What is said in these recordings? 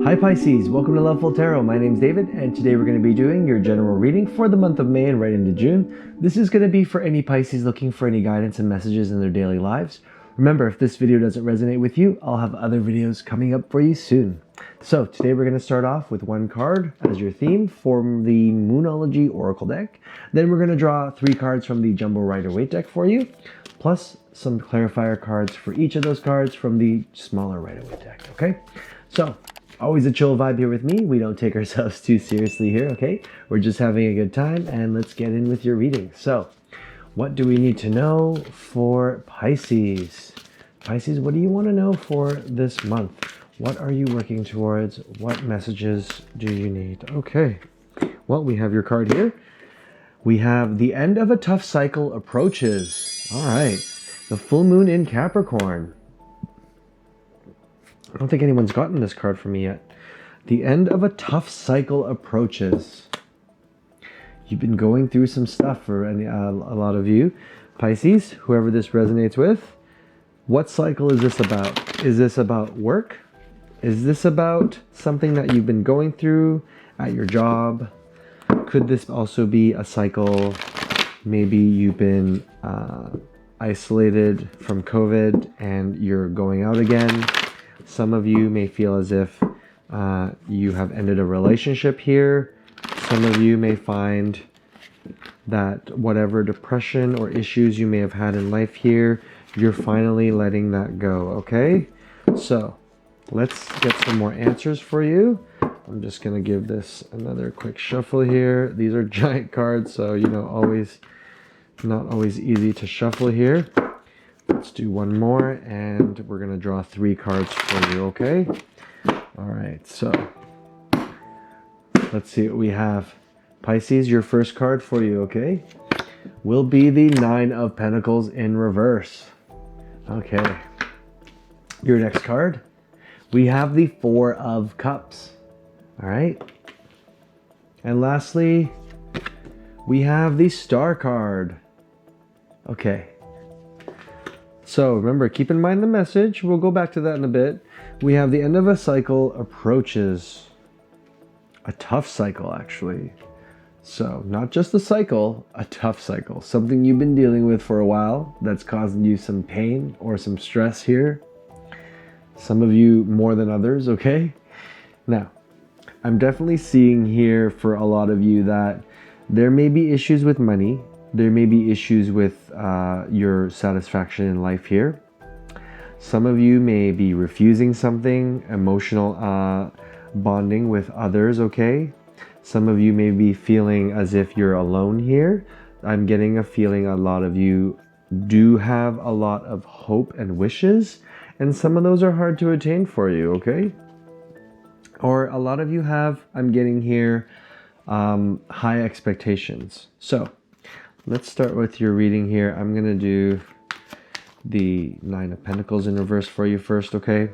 Hi Pisces, welcome to Loveful Tarot. My name's David, and today we're going to be doing your general reading for the month of May and right into June. This is going to be for any Pisces looking for any guidance and messages in their daily lives. Remember, if this video doesn't resonate with you, I'll have other videos coming up for you soon. So today we're going to start off with one card as your theme from the Moonology Oracle deck. Then we're going to draw 3 cards from the Jumbo Rider-Waite deck for you, plus some clarifier cards for each of those cards from the smaller Rider-Waite deck, okay? So, always a chill vibe here with me. We don't take ourselves too seriously here, okay? We're just having a good time, and let's get in with your reading. So, what do we need to know for Pisces? Pisces, what do you want to know for this month? What are you working towards? What messages do you need? Okay, well, we have your card here. We have the end of a tough cycle approaches. All right, the full moon in Capricorn. I don't think anyone's gotten this card from me yet. The end of a tough cycle approaches. You've been going through some stuff for a lot of you. Pisces, whoever this resonates with, what cycle is this about? Is this about work? Is this about something that you've been going through at your job? Could this also be a cycle? Maybe you've been isolated from COVID and you're going out again. Some of you may feel as if you have ended a relationship here. Some of you may find that whatever depression or issues you may have had in life here, you're finally letting that go, okay? So, let's get some more answers for you. I'm just going to give this another quick shuffle here. These are giant cards, so, you know, not always easy to shuffle here. Let's do one more, and we're going to draw 3 cards for you, okay? All right, so let's see what we have. Pisces, your first card for you, okay, will be the 9 of Pentacles in reverse. Okay. Your next card, we have the 4 of Cups. All right. And lastly, we have the Star card. Okay. So remember, keep in mind the message. We'll go back to that in a bit. We have the end of a cycle approaches. A tough cycle, actually. So not just a cycle, a tough cycle. Something you've been dealing with for a while that's causing you some pain or some stress here. Some of you more than others, okay? Now, I'm definitely seeing here for a lot of you that there may be issues with money. There may be issues with your satisfaction in life here. Some of you may be refusing something, emotional bonding with others, okay? Some of you may be feeling as if you're alone here. I'm getting a feeling a lot of you do have a lot of hope and wishes, and some of those are hard to attain for you, okay? Or a lot of you have, I'm getting here, high expectations. So, let's start with your reading here. I'm going to do the 9 of Pentacles in reverse for you first, okay?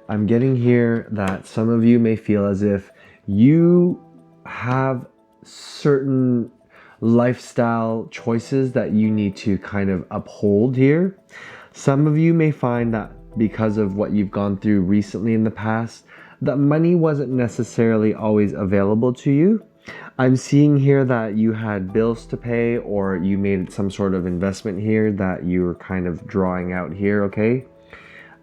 I'm getting here that some of you may feel as if you have certain lifestyle choices that you need to kind of uphold here. Some of you may find that because of what you've gone through recently in the past, that money wasn't necessarily always available to you. I'm seeing here that you had bills to pay, or you made some sort of investment here that you're kind of drawing out here, okay?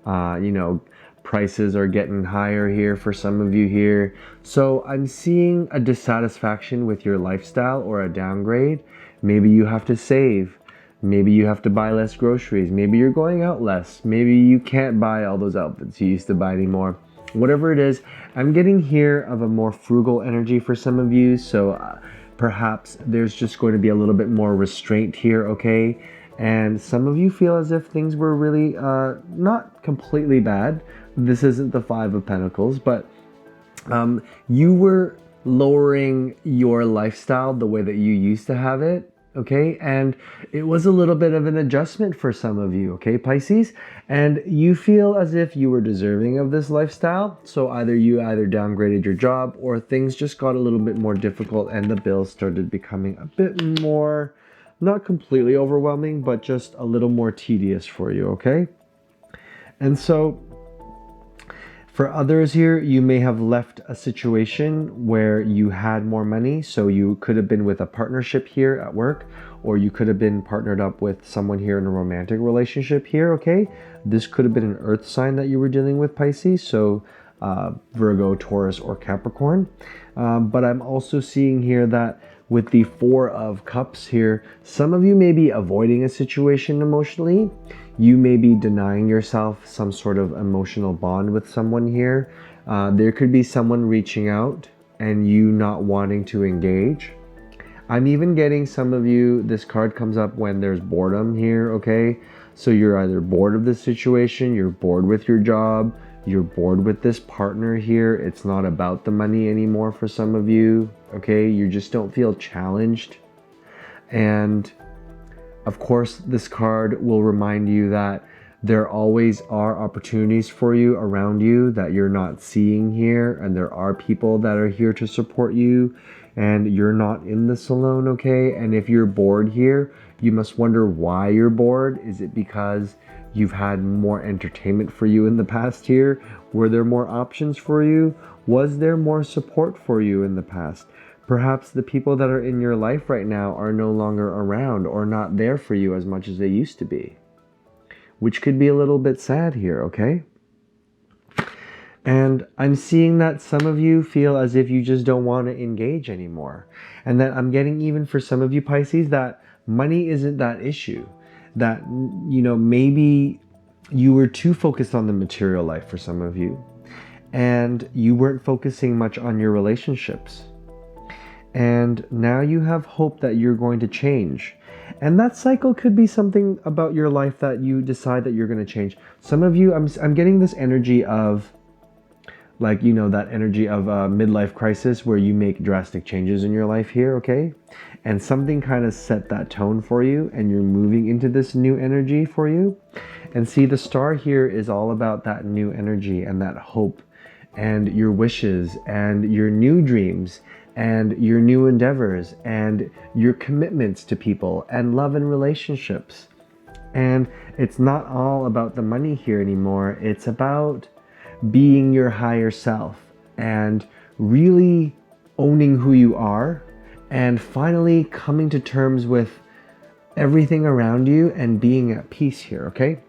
You know, prices are getting higher here for some of you here. So I'm seeing a dissatisfaction with your lifestyle or a downgrade. Maybe you have to save. Maybe you have to buy less groceries. Maybe you're going out less. Maybe you can't buy all those outfits you used to buy anymore. Whatever it is, I'm getting here of a more frugal energy for some of you. So perhaps there's just going to be a little bit more restraint here, okay? And some of you feel as if things were really not completely bad. This isn't the 5 of Pentacles, but you were lowering your lifestyle the way that you used to have it, okay? And it was a little bit of an adjustment for some of you, okay, Pisces? And you feel as if you were deserving of this lifestyle. So you either downgraded your job, or things just got a little bit more difficult and the bills started becoming a bit more, not completely overwhelming, but just a little more tedious for you, okay? And so For others here, you may have left a situation where you had more money, so you could have been with a partnership here at work, or you could have been partnered up with someone here in a romantic relationship here, okay? This could have been an earth sign that you were dealing with, Pisces, so Virgo, Taurus, or Capricorn. But I'm also seeing here that with the Four of Cups here, some of you may be avoiding a situation emotionally. You may be denying yourself some sort of emotional bond with someone here. There could be someone reaching out and you not wanting to engage. I'm even getting some of you, this card comes up when there's boredom here, okay? So you're either bored of this situation, you're bored with your job, you're bored with this partner here. It's not about the money anymore for some of you, okay? You just don't feel challenged. And of course, this card will remind you that there always are opportunities for you around you that you're not seeing here, and there are people that are here to support you, and you're not in this alone, okay? And if you're bored here, you must wonder why you're bored. Is it because you've had more entertainment for you in the past here? Were there more options for you? Was there more support for you in the past? Perhaps the people that are in your life right now are no longer around or not there for you as much as they used to be, which could be a little bit sad here, okay? And I'm seeing that some of you feel as if you just don't want to engage anymore. And that I'm getting even for some of you Pisces that money isn't that issue. That, you know, maybe you were too focused on the material life for some of you. And you weren't focusing much on your relationships. And now you have hope that you're going to change. And that cycle could be something about your life that you decide that you're going to change. Some of you, I'm getting this energy of, like, you know, that energy of a midlife crisis where you make drastic changes in your life here, okay? And something kind of set that tone for you and you're moving into this new energy for you. And see, the star here is all about that new energy and that hope and your wishes and your new dreams and your new endeavors and your commitments to people and love and relationships. And it's not all about the money here anymore. It's about being your higher self and really owning who you are and finally coming to terms with everything around you and being at peace here, okay?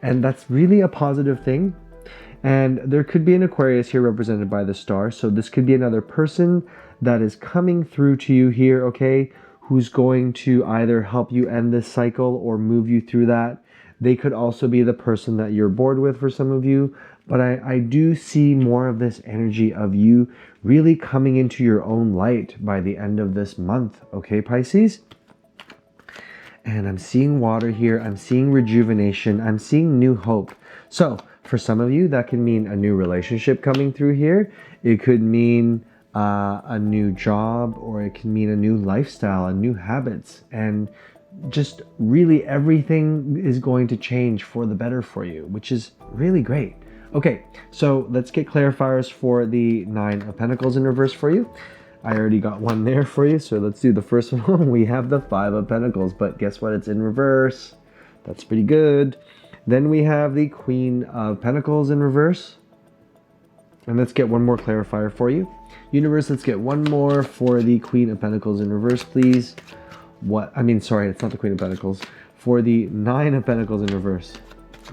And that's really a positive thing. And there could be an Aquarius here represented by the star. So this could be another person that is coming through to you here, okay? Who's going to either help you end this cycle or move you through that. They could also be the person that you're bored with for some of you. But I do see more of this energy of you really coming into your own light by the end of this month, okay, Pisces? And I'm seeing water here. I'm seeing rejuvenation. I'm seeing new hope. So for some of you, that can mean a new relationship coming through here. It could mean a new job, or it can mean a new lifestyle, a new habits, and just really everything is going to change for the better for you, which is really great. Okay, so let's get clarifiers for the Nine of Pentacles in reverse for you. I already got one there for you, so let's do the first one. We have the Five of Pentacles, but guess what? It's in reverse. That's pretty good. Then we have the Queen of Pentacles in reverse. And let's get one more clarifier for you. Universe, let's get one more for the Queen of Pentacles in reverse, please. Sorry, it's not the Queen of Pentacles. For the Nine of Pentacles in reverse.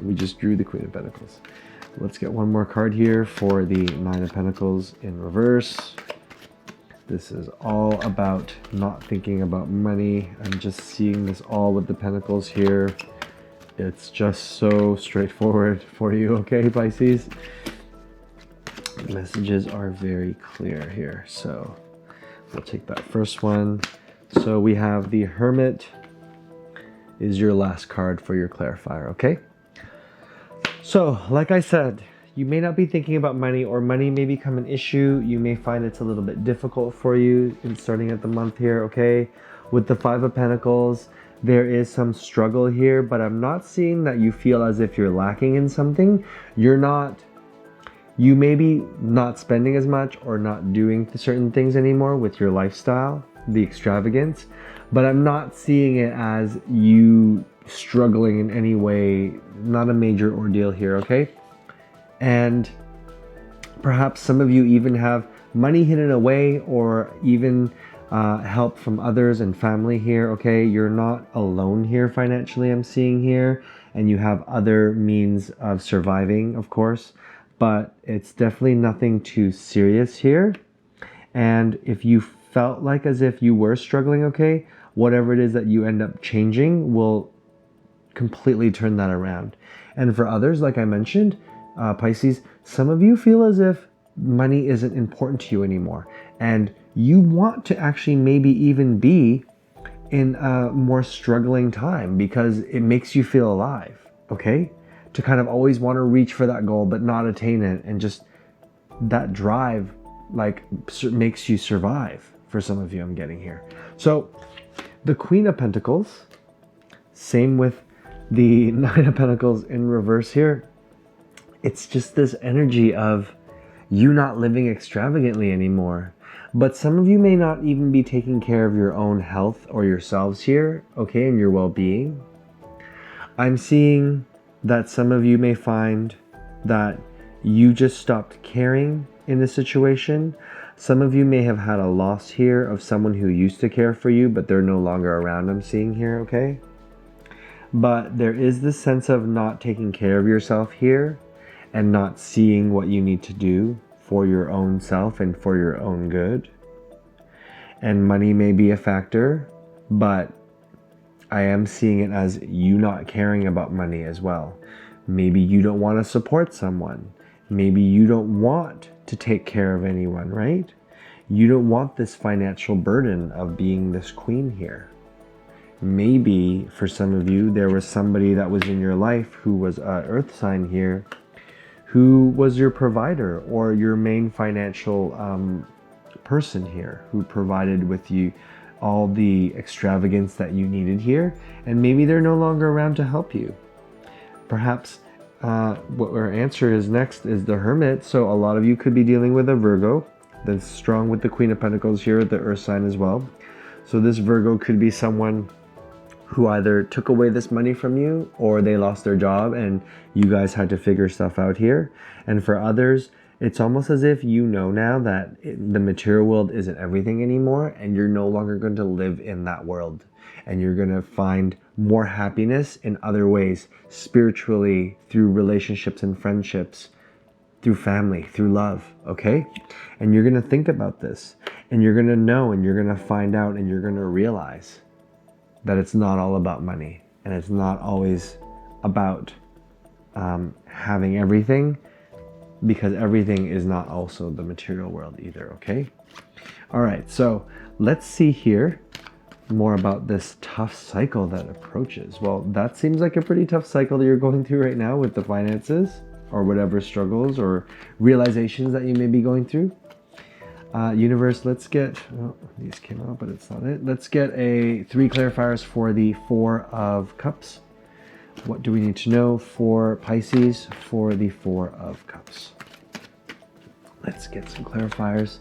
We just drew the Queen of Pentacles. Let's get one more card here for the Nine of Pentacles in reverse. This is all about not thinking about money. I'm just seeing this all with the Pentacles here. It's just so straightforward for you, okay, Pisces? The messages are very clear here. So we'll take that first one. So we have the Hermit is your last card for your clarifier, okay? So, like I said, you may not be thinking about money, or money may become an issue. You may find it's a little bit difficult for you in starting at the month here, okay? With the Five of Pentacles, there is some struggle here, but I'm not seeing that you feel as if you're lacking in something. You may be not spending as much or not doing certain things anymore with your lifestyle, the extravagance, but I'm not seeing it as you struggling in any way. Not a major ordeal here, okay? And Perhaps some of you even have money hidden away, or even help from others and family here, okay? You're not alone here financially, I'm seeing here, and you have other means of surviving, of course, but it's definitely nothing too serious here. And if you felt like as if you were struggling, okay, whatever it is that you end up changing will completely turn that around. And for others, like I mentioned, Pisces, some of you feel as if money isn't important to you anymore, and you want to actually maybe even be in a more struggling time because it makes you feel alive, okay? To kind of always want to reach for that goal but not attain it, and just that drive like makes you survive. For some of you, I'm getting here. So the Queen of Pentacles, same with the Nine of Pentacles in reverse here. It's just this energy of you not living extravagantly anymore. But some of you may not even be taking care of your own health or yourselves here, okay, and your well-being. I'm seeing that some of you may find that you just stopped caring in this situation. Some of you may have had a loss here of someone who used to care for you, but they're no longer around, I'm seeing here, okay? But there is this sense of not taking care of yourself here and not seeing what you need to do for your own self and for your own good. And money may be a factor, but I am seeing it as you not caring about money as well. Maybe you don't want to support someone. Maybe you don't want to take care of anyone, right? You don't want this financial burden of being this queen here. Maybe for some of you, there was somebody that was in your life who was an earth sign here, who was your provider or your main financial person here, who provided with you all the extravagance that you needed here, and maybe they're no longer around to help you. Perhaps what our answer is next is the Hermit. So a lot of you could be dealing with a Virgo that's strong with the Queen of Pentacles here, the earth sign as well. So this Virgo could be someone who either took away this money from you or they lost their job and you guys had to figure stuff out here. And for others, it's almost as if you know now that the material world isn't everything anymore, and you're no longer going to live in that world. And you're going to find more happiness in other ways, spiritually, through relationships and friendships, through family, through love, okay? And you're going to think about this, and you're going to know, and you're going to find out, and you're going to realize that it's not all about money, and it's not always about having everything, because everything is not also the material world either, okay? All right, so let's see here more about this tough cycle that approaches. Well, that seems like a pretty tough cycle that you're going through right now with the finances, or whatever struggles or realizations that you may be going through. Universe, let's get, oh, these came out, but it's not it. Let's get 3 clarifiers for the Four of Cups. What do we need to know for Pisces for the Four of Cups? Let's get some clarifiers.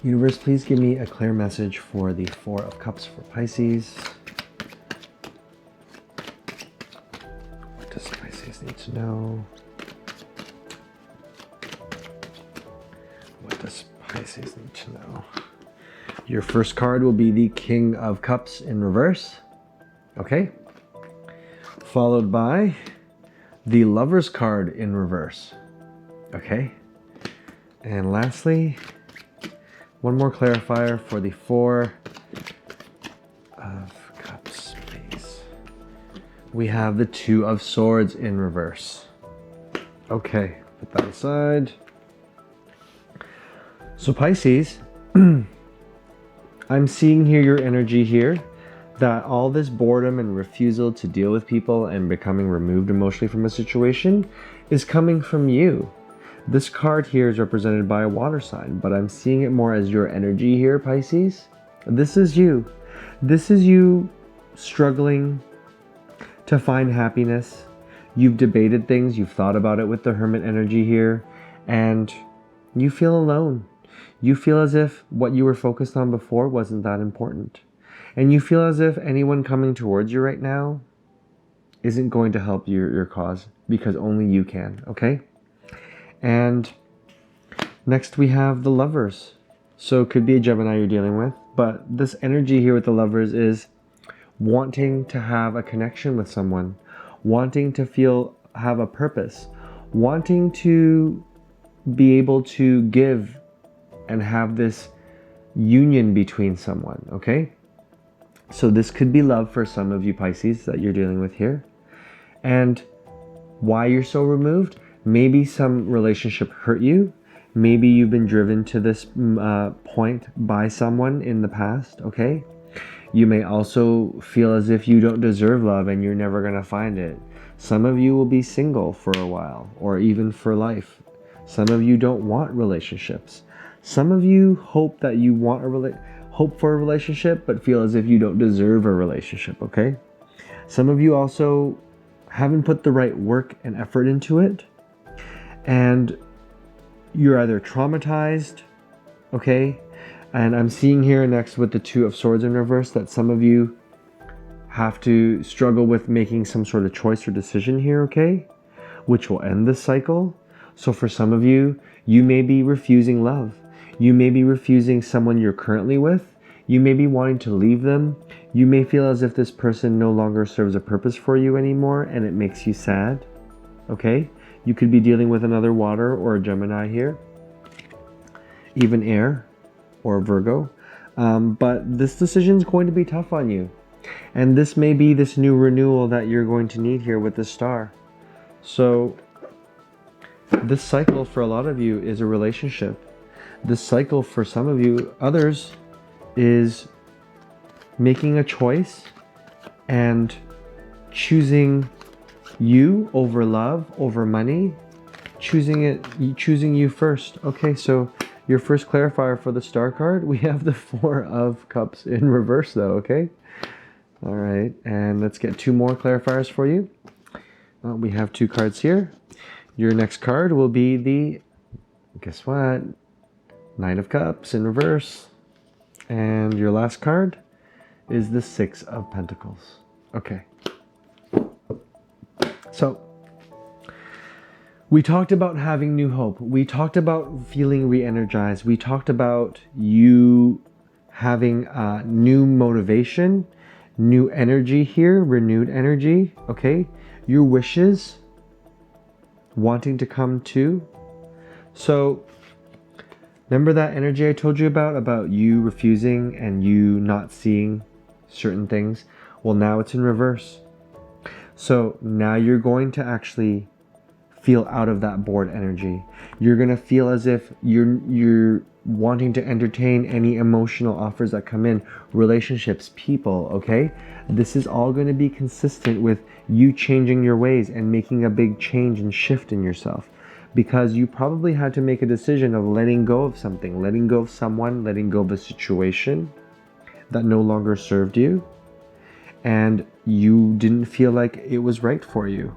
Universe, please give me a clear message for the Four of Cups for Pisces. What does Pisces need to know? What does Pisces need to know? Your first card will be the King of Cups in reverse. Okay. Followed by the Lover's card in reverse. Okay. And lastly, one more clarifier for the Four of Cups, please. We have the Two of Swords in reverse. Okay, put that aside. So Pisces, I'm seeing here your energy here, that all this boredom and refusal to deal with people and becoming removed emotionally from a situation is coming from you. This card here is represented by a water sign, but I'm seeing it more as your energy here, Pisces. This is you. This is you struggling to find happiness. You've debated things, you've thought about it with the Hermit energy here, and you feel alone. You feel as if what you were focused on before wasn't that important. And you feel as if anyone coming towards you right now isn't going to help your cause, because only you can, okay? And Next, we have the Lovers. So it could be a Gemini you're dealing with, but this energy here with the Lovers is wanting to have a connection with someone, wanting to have a purpose, wanting to be able to give and have this union between someone, okay? So this could be love for some of you Pisces that you're dealing with here. And why you're so removed? Maybe some relationship hurt you. Maybe you've been driven to this point by someone in the past, okay? You may also feel as if you don't deserve love and you're never going to find it. Some of you will be single for a while or even for life. Some of you don't want relationships. Some of you hope that you want hope for a relationship but feel as if you don't deserve a relationship, okay? Some of you also haven't put the right work and effort into it, and you're either traumatized, okay? And I'm seeing here next with the Two of Swords in reverse that some of you have to struggle with making some sort of choice or decision here, okay? Which will end this cycle. So for some of you, you may be refusing love. You may be refusing someone you're currently with. You may be wanting to leave them. You may feel as if this person no longer serves a purpose for you anymore and it makes you sad, okay? You could be dealing with another water or a Gemini here, even air or Virgo. But this decision is going to be tough on you. And this may be this new renewal that you're going to need here with the Star. So this cycle for a lot of you is a relationship. This cycle for some of you, others, is making a choice and choosing you over love, over money, choosing you first. Okay, so your first clarifier for the Star card, we have the Four of Cups in reverse though, okay? All right, and let's get two more clarifiers for you. We have two cards here. Your next card will be the, guess what? Nine of Cups in reverse. And your last card is the Six of Pentacles. Okay. So, we talked about having new hope. We talked about feeling re-energized. We talked about you having new motivation, new energy here, renewed energy, okay? Your wishes wanting to come true. So, remember that energy I told you about you refusing and you not seeing certain things? Well, now it's in reverse. So now you're going to actually feel out of that bored energy. You're going to feel as if you're wanting to entertain any emotional offers that come in, relationships, people, okay? This is all going to be consistent with you changing your ways and making a big change and shift in yourself. Because you probably had to make a decision of letting go of something, letting go of someone, letting go of a situation that no longer served you, and you didn't feel like it was right for you.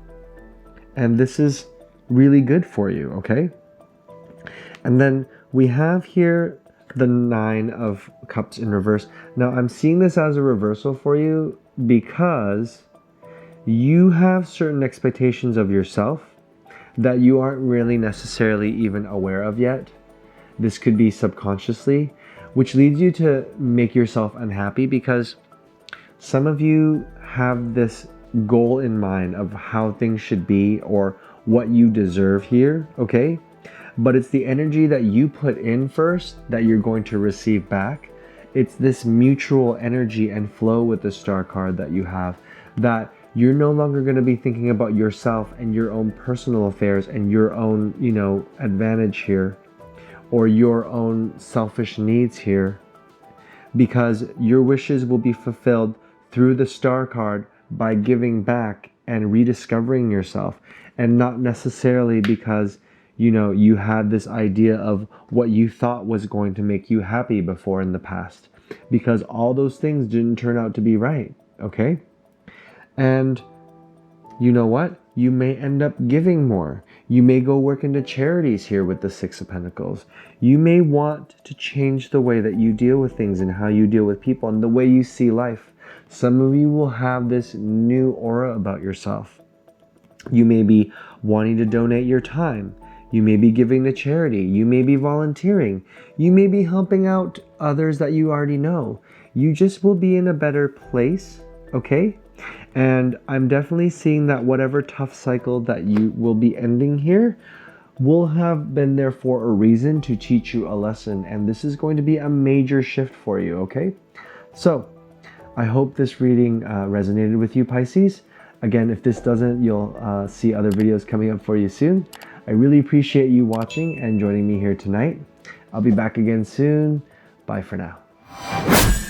And this is really good for you, okay? And then we have here the Nine of Cups in reverse. Now I'm seeing this as a reversal for you because you have certain expectations of yourself that you aren't really necessarily even aware of yet. This could be subconsciously, which leads you to make yourself unhappy because some of you have this goal in mind of how things should be or what you deserve here, okay? But it's the energy that you put in first that you're going to receive back. It's this mutual energy and flow with the Star card that you have, that you're no longer going to be thinking about yourself and your own personal affairs and your own, advantage here or your own selfish needs here, because your wishes will be fulfilled through the Star card by giving back and rediscovering yourself, and not necessarily because you had this idea of what you thought was going to make you happy before in the past, because all those things didn't turn out to be right, okay? And you know what? You may end up giving more. You may go work into charities here with the Six of Pentacles. You may want to change the way that you deal with things and how you deal with people and the way you see life. Some of you will have this new aura about yourself. You may be wanting to donate your time. You may be giving to charity. You may be volunteering. You may be helping out others that you already know. You just will be in a better place, okay? And I'm definitely seeing that whatever tough cycle that you will be ending here will have been there for a reason to teach you a lesson. And this is going to be a major shift for you, okay? So I hope this reading resonated with you, Pisces. Again, if this doesn't, you'll see other videos coming up for you soon. I really appreciate you watching and joining me here tonight. I'll be back again soon. Bye for now.